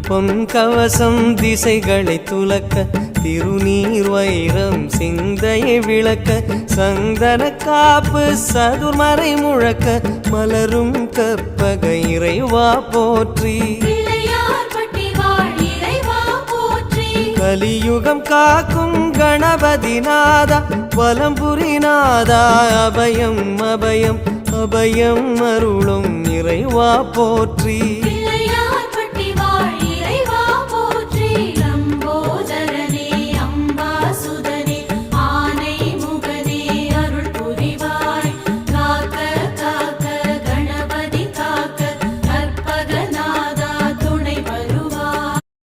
பொன் கவசம் திசைகளை துலக்க திருநீர் வைரம் சிந்தையை விளக்க சந்தன காப்பு சதுர்மறை முழக்க மலரும் கற்பக இறைவா போற்றி கலியுகம் காக்கும் கணபதிநாதா வலம்புரிநாதா அபயம் அபயம் அபயம் அருளும் இறைவா போற்றி